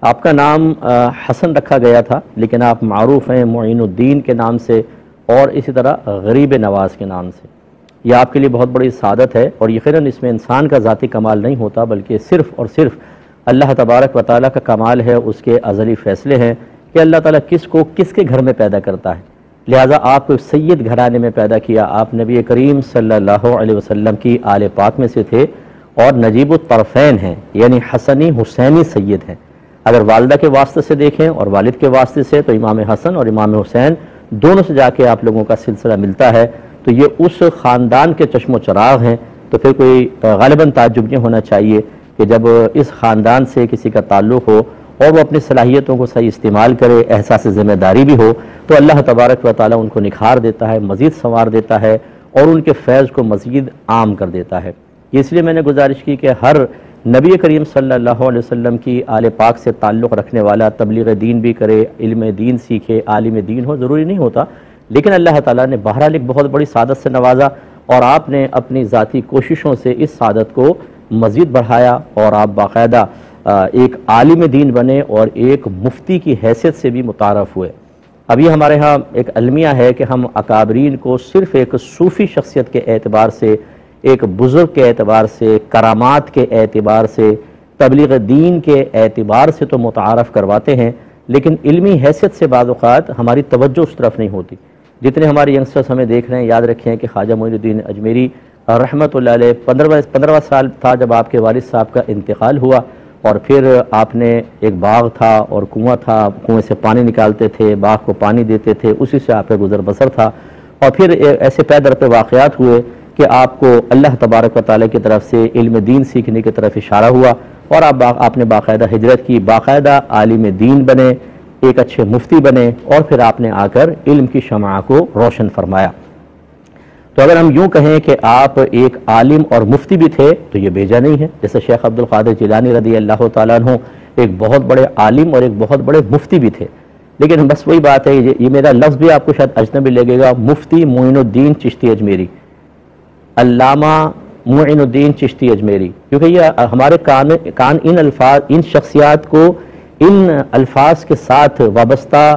آپ کا نام حسن رکھا گیا تھا، لیکن آپ معروف ہیں معین الدین کے نام سے اور اسی طرح غریب نواز کے نام سے۔ یہ آپ کے لیے بہت بڑی سعادت ہے، اور یقیناً اس میں انسان کا ذاتی کمال نہیں ہوتا، بلکہ صرف اور صرف اللہ تبارک و تعالیٰ کا کمال ہے، اس کے ازلی فیصلے ہیں کہ اللہ تعالیٰ کس کو کس کے گھر میں پیدا کرتا ہے۔ لہٰذا آپ کو سید گھرانے میں پیدا کیا، آپ نبی کریم صلی اللہ علیہ وسلم کی آل پاک میں سے تھے اور نجیب الطرفین ہیں، یعنی حسنی حسینی سید ہیں۔ اگر والدہ کے واسطے سے دیکھیں اور والد کے واسطے سے تو امام حسن اور امام حسین دونوں سے جا کے آپ لوگوں کا سلسلہ ملتا ہے، تو یہ اس خاندان کے چشم و چراغ ہیں۔ تو پھر کوئی غالباً تعجب نہیں ہونا چاہیے کہ جب اس خاندان سے کسی کا تعلق ہو اور وہ اپنی صلاحیتوں کو صحیح استعمال کرے، احساس ذمہ داری بھی ہو، تو اللہ تبارک و تعالیٰ ان کو نکھار دیتا ہے، مزید سنوار دیتا ہے اور ان کے فیض کو مزید عام کر دیتا ہے۔ اس لیے میں نے گزارش کی کہ ہر نبی کریم صلی اللہ علیہ وسلم کی آل پاک سے تعلق رکھنے والا تبلیغ دین بھی کرے، علم دین سیکھے، عالم دین ہو، ضروری نہیں ہوتا، لیکن اللہ تعالیٰ نے بہرحال ایک بہت بڑی سعادت سے نوازا اور آپ نے اپنی ذاتی کوششوں سے اس سعادت کو مزید بڑھایا اور آپ باقاعدہ ایک عالم دین بنے اور ایک مفتی کی حیثیت سے بھی متعارف ہوئے۔ ابھی ہمارے ہاں ایک المیہ ہے کہ ہم اکابرین کو صرف ایک صوفی شخصیت کے اعتبار سے، ایک بزرگ کے اعتبار سے، کرامات کے اعتبار سے، تبلیغ دین کے اعتبار سے تو متعارف کرواتے ہیں، لیکن علمی حیثیت سے بعض اوقات ہماری توجہ اس طرف نہیں ہوتی۔ جتنے ہمارے ینگسٹرز ہمیں دیکھ رہے ہیں، یاد رکھیں کہ خواجہ معین الدین اجمیری رحمۃ اللہ علیہ 15واں سال تھا جب آپ کے والد صاحب کا انتقال ہوا، اور پھر آپ نے ایک باغ تھا اور کنواں تھا، کنویں سے پانی نکالتے تھے، باغ کو پانی دیتے تھے، اسی سے آپ کا گزر بسر تھا، اور پھر ایسے پے در پہ واقعات ہوئے کہ آپ کو اللہ تبارک و تعالیٰ کی طرف سے علم دین سیکھنے کی طرف اشارہ ہوا اور آپ نے باقاعدہ ہجرت کی، باقاعدہ عالم دین بنے، ایک اچھے مفتی بنے، اور پھر آپ نے آ کر علم کی شمع کو روشن فرمایا۔ تو اگر ہم یوں کہیں کہ آپ ایک عالم اور مفتی بھی تھے تو یہ بیجا نہیں ہے، جیسے شیخ عبد القادر جیلانی رضی اللہ تعالیٰ عنہ ایک بہت بڑے عالم اور ایک بہت بڑے مفتی بھی تھے، لیکن بس وہی بات ہے، یہ میرا لفظ بھی آپ کو شاید اجنبی لگے گا، مفتی معین الدین چشتی اجمیری، علامہ معین الدین چشتی اجمیری، کیونکہ یہ ہمارے کان ان شخصیات کو ان الفاظ کے ساتھ وابستہ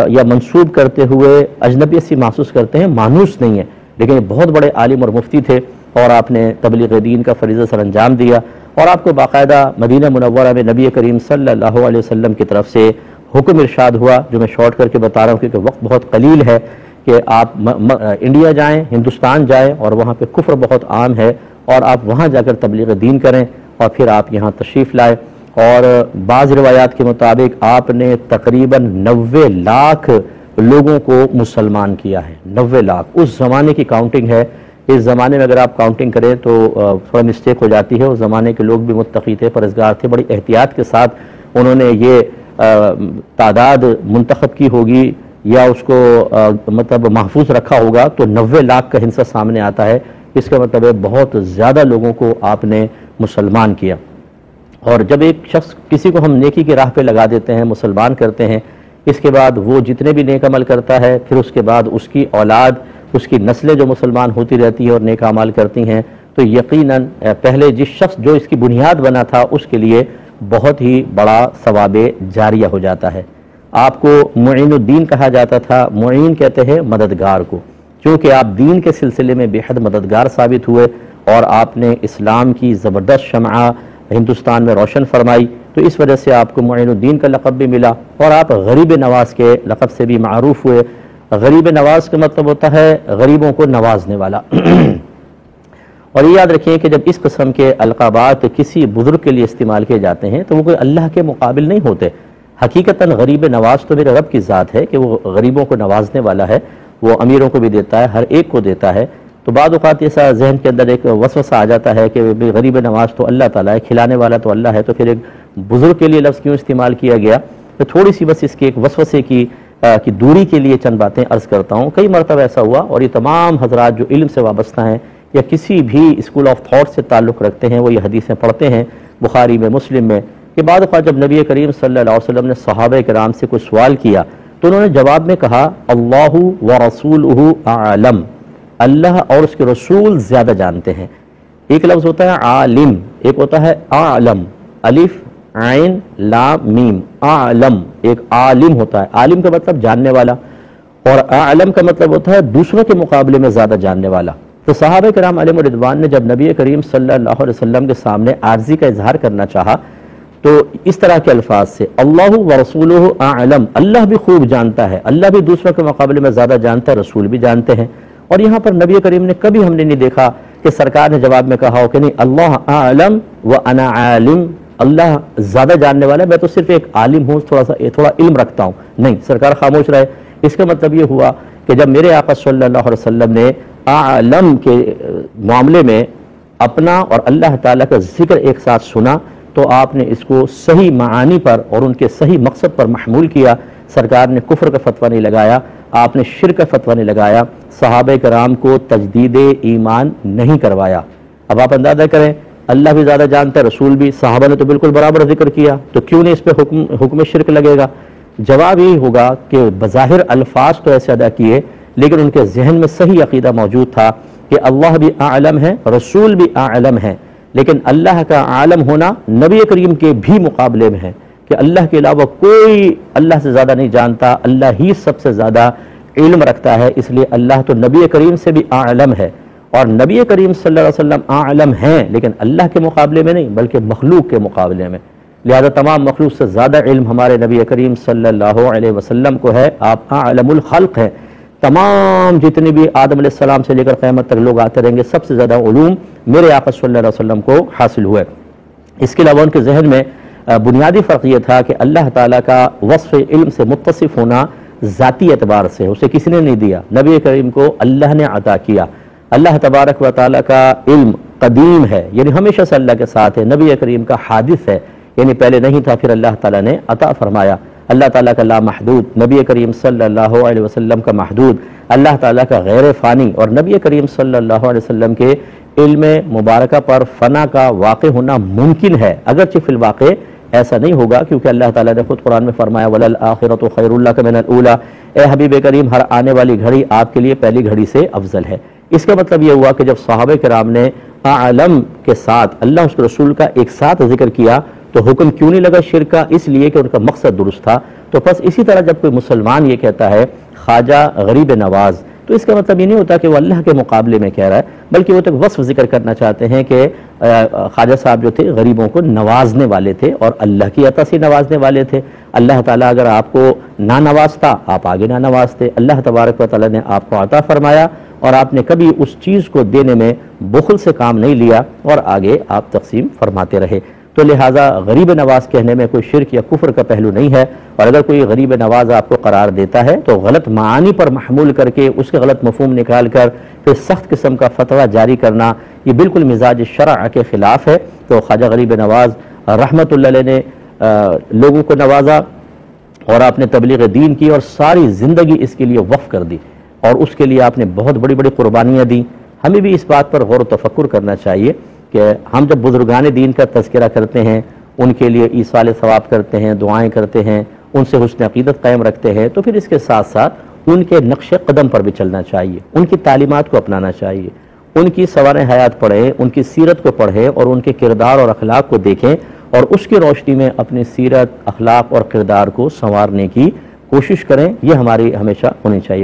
یا منسوب کرتے ہوئے اجنبی سی محسوس کرتے ہیں، مانوس نہیں ہے، لیکن یہ بہت بڑے عالم اور مفتی تھے اور آپ نے تبلیغ دین کا فریضہ سر انجام دیا، اور آپ کو باقاعدہ مدینہ منورہ میں نبی کریم صلی اللہ علیہ وسلم کی طرف سے حکم ارشاد ہوا، جو میں شارٹ کر کے بتا رہا ہوں کیونکہ وقت بہت قلیل ہے، کہ آپ انڈیا جائیں، ہندوستان جائیں، اور وہاں پہ کفر بہت عام ہے، اور آپ وہاں جا کر تبلیغ دین کریں، اور پھر آپ یہاں تشریف لائے، اور بعض روایات کے مطابق آپ نے تقریباً 90 لاکھ لوگوں کو مسلمان کیا ہے، 90 لاکھ، اس زمانے کی کاؤنٹنگ ہے۔ اس زمانے میں اگر آپ کاؤنٹنگ کریں تو تھوڑا مسٹیک ہو جاتی ہے، اس زمانے کے لوگ بھی متقی تھے، پرہیزگار تھے، بڑی احتیاط کے ساتھ انہوں نے یہ تعداد منتخب کی ہوگی یا اس کو مطلب محفوظ رکھا ہوگا، تو 90 لاکھ کا ہندسہ سامنے آتا ہے، اس کا مطلب ہے بہت زیادہ لوگوں کو آپ نے مسلمان کیا۔ اور جب ایک شخص کسی کو ہم نیکی کی راہ پہ لگا دیتے ہیں، مسلمان کرتے ہیں، اس کے بعد وہ جتنے بھی نیک عمل کرتا ہے، پھر اس کے بعد اس کی اولاد، اس کی نسلیں جو مسلمان ہوتی رہتی ہیں اور نیک اعمال کرتی ہیں، تو یقیناً پہلے جس شخص جو اس کی بنیاد بنا تھا اس کے لیے بہت ہی بڑا ثواب جاریہ ہو جاتا ہے۔ آپ کو معین الدین کہا جاتا تھا، معین کہتے ہیں مددگار کو، چونکہ آپ دین کے سلسلے میں بے حد مددگار ثابت ہوئے اور آپ نے اسلام کی زبردست شمع ہندوستان میں روشن فرمائی، تو اس وجہ سے آپ کو معین الدین کا لقب بھی ملا، اور آپ غریب نواز کے لقب سے بھی معروف ہوئے۔ غریب نواز کا مطلب ہوتا ہے غریبوں کو نوازنے والا۔ اور یہ یاد رکھیں کہ جب اس قسم کے القابات کسی بزرگ کے لیے استعمال کیے جاتے ہیں تو وہ کوئی اللہ کے مقابل نہیں ہوتے، حقیقتاً غریب نواز تو میرے رب کی ذات ہے کہ وہ غریبوں کو نوازنے والا ہے، وہ امیروں کو بھی دیتا ہے، ہر ایک کو دیتا ہے۔ تو بعض اوقات ایسا ذہن کے اندر ایک وسوسہ آ جاتا ہے کہ غریب نواز تو اللہ تعالیٰ ہے، کھلانے والا تو اللہ ہے، تو پھر ایک بزرگ کے لیے لفظ کیوں استعمال کیا گیا؟ تو تھوڑی سی بس اس کے ایک وسوسے کی دوری کے لیے چند باتیں عرض کرتا ہوں۔ کئی مرتبہ ایسا ہوا، اور یہ تمام حضرات جو علم سے وابستہ ہیں یا کسی بھی اسکول آف تھاٹ سے تعلق رکھتے ہیں، وہ یہ حدیثیں پڑھتے ہیں بخاری میں، مسلم میں، کہ بعد اوقات جب نبی کریم صلی اللہ علیہ وسلم نے صحابہ کرام سے کوئی سوال کیا تو انہوں نے جواب میں کہا اللہ ورسولہ اعلم، اللہ اور اس کے رسول زیادہ جانتے ہیں۔ ایک لفظ ہوتا ہے عالم، ایک ہوتا ہے اعلم، الف عین لام میم، اعلم ایک عالم ہوتا ہے، عالم کا مطلب جاننے والا، اور اعلم کا مطلب ہوتا ہے دوسروں کے مقابلے میں زیادہ جاننے والا۔ تو صحابہ کرام علیہم رضوان نے جب نبی کریم صلی اللہ علیہ وسلم کے سامنے عاجزی کا اظہار کرنا چاہا تو اس طرح کے الفاظ سے اللہ ورسولہ اعلم، اللہ بھی خوب جانتا ہے، اللہ بھی دوسروں کے مقابلے میں زیادہ جانتا ہے، رسول بھی جانتے ہیں۔ اور یہاں پر نبی کریم نے کبھی ہم نے نہیں دیکھا کہ سرکار نے جواب میں کہا ہو کہ نہیں اللہ اعلم وانا عالم، اللہ زیادہ جاننے والا ہے، میں تو صرف ایک عالم ہوں، تھوڑا علم رکھتا ہوں، نہیں، سرکار خاموش رہے۔ اس کا مطلب یہ ہوا کہ جب میرے آقا صلی اللہ علیہ وسلم نے عالم کے معاملے میں اپنا اور اللہ تعالیٰ کا ذکر ایک ساتھ سنا تو آپ نے اس کو صحیح معانی پر اور ان کے صحیح مقصد پر محمول کیا۔ سرکار نے کفر کا فتویٰ نہیں لگایا، آپ نے شرک کا فتویٰ نہیں لگایا، صحابہ کرام کو تجدید ایمان نہیں کروایا۔ اب آپ اندازہ کریں، اللہ بھی زیادہ جانتا ہے، رسول بھی، صحابہ نے تو بالکل برابر ذکر کیا، تو کیوں نہیں اس پہ حکم شرک لگے گا؟ جواب یہی ہوگا کہ بظاہر الفاظ تو ایسے ادا کیے لیکن ان کے ذہن میں صحیح عقیدہ موجود تھا کہ اللہ بھی اعلم ہے، رسول بھی اعلم ہے، لیکن اللہ کا عالم ہونا نبی کریم کے بھی مقابلے میں ہے کہ اللہ کے علاوہ کوئی اللہ سے زیادہ نہیں جانتا، اللہ ہی سب سے زیادہ علم رکھتا ہے، اس لیے اللہ تو نبی کریم سے بھی اعلم ہے، اور نبی کریم صلی اللہ علیہ وسلم اعلم ہیں لیکن اللہ کے مقابلے میں نہیں بلکہ مخلوق کے مقابلے میں، لہذا تمام مخلوق سے زیادہ علم ہمارے نبی کریم صلی اللہ علیہ وسلم کو ہے، آپ اعلم الخلق ہیں۔ تمام جتنی بھی آدم علیہ السلام سے لے کر قیامت تک لوگ آتے رہیں گے، سب سے زیادہ علوم میرے آقا صلی اللہ علیہ وسلم کو حاصل ہوئے۔ اس کے علاوہ ان کے ذہن میں بنیادی فرق یہ تھا کہ اللہ تعالیٰ کا وصف علم سے متصف ہونا ذاتی اعتبار سے اسے کسی نے نہیں دیا، نبی کریم کو اللہ نے عطا کیا۔ اللہ تبارک و تعالیٰ کا علم قدیم ہے، یعنی ہمیشہ سے اللہ کے ساتھ ہے، نبی کریم کا حادث ہے، یعنی پہلے نہیں تھا پھر اللہ تعالیٰ نے عطا فرمایا۔ اللہ تعالیٰ کا لا محدود، نبی کریم صلی اللہ علیہ وسلم کا محدود، اللہ تعالیٰ کا غیر فانی، اور نبی کریم صلی اللہ علیہ وسلم کے علم مبارکہ پر فنا کا واقع ہونا ممکن ہے، اگرچہ فی الواقع ایسا نہیں ہوگا، کیونکہ اللہ تعالیٰ نے خود قرآن میں فرمایا وَلَلْآخِرَةُ خَيْرٌ لَكَ مِنَ الْأُولَىٰ، اے حبیب کریم ہر آنے والی گھڑی آپ کے لیے پہلی گھڑی سے افضل ہے۔ اس کا مطلب یہ ہوا کہ جب صحابہ کرام نے اعلم کے ساتھ اللہ اس کے رسول کا ایک ساتھ ذکر کیا تو حکم کیوں نہیں لگا شرک کا؟ اس لیے کہ ان کا مقصد درست تھا۔ تو پس اسی طرح جب کوئی مسلمان یہ کہتا ہے خواجہ غریب نواز، تو اس کا مطلب یہ نہیں ہوتا کہ وہ اللہ کے مقابلے میں کہہ رہا ہے، بلکہ وہ تو وصف ذکر کرنا چاہتے ہیں کہ خواجہ صاحب جو تھے غریبوں کو نوازنے والے تھے اور اللہ کی عطا سے نوازنے والے تھے۔ اللہ تعالیٰ اگر آپ کو نہ نوازتا آپ آگے نہ نوازتے، اللہ تبارک و تعالیٰ نے آپ کو عطا فرمایا اور آپ نے کبھی اس چیز کو دینے میں بخل سے کام نہیں لیا اور آگے آپ تقسیم فرماتے رہے۔ تو لہٰذا غریب نواز کہنے میں کوئی شرک یا کفر کا پہلو نہیں ہے، اور اگر کوئی غریب نواز آپ کو قرار دیتا ہے تو غلط معانی پر محمول کر کے اس کے غلط مفہوم نکال کر پھر سخت قسم کا فتویٰ جاری کرنا یہ بالکل مزاج شرع کے خلاف ہے۔ تو خواجہ غریب نواز رحمۃ اللہ علیہ نے لوگوں کو نوازا اور آپ نے تبلیغ دین کی اور ساری زندگی اس کے لیے وقف کر دی، اور اس کے لیے آپ نے بہت بڑی بڑی قربانیاں دیں۔ ہمیں بھی اس بات پر غور و تفکر کرنا چاہیے کہ ہم جب بزرگان دین کا تذکرہ کرتے ہیں، ان کے لیے ایصال ثواب کرتے ہیں، دعائیں کرتے ہیں، ان سے حسن عقیدت قائم رکھتے ہیں، تو پھر اس کے ساتھ ساتھ ان کے نقش قدم پر بھی چلنا چاہیے، ان کی تعلیمات کو اپنانا چاہیے، ان کی سوانح حیات پڑھیں، ان کی سیرت کو پڑھیں اور ان کے کردار اور اخلاق کو دیکھیں، اور اس کی روشنی میں اپنی سیرت، اخلاق اور کردار کو سنوارنے کی کوشش کریں۔ یہ ہماری ہمیشہ ہونی چاہیے۔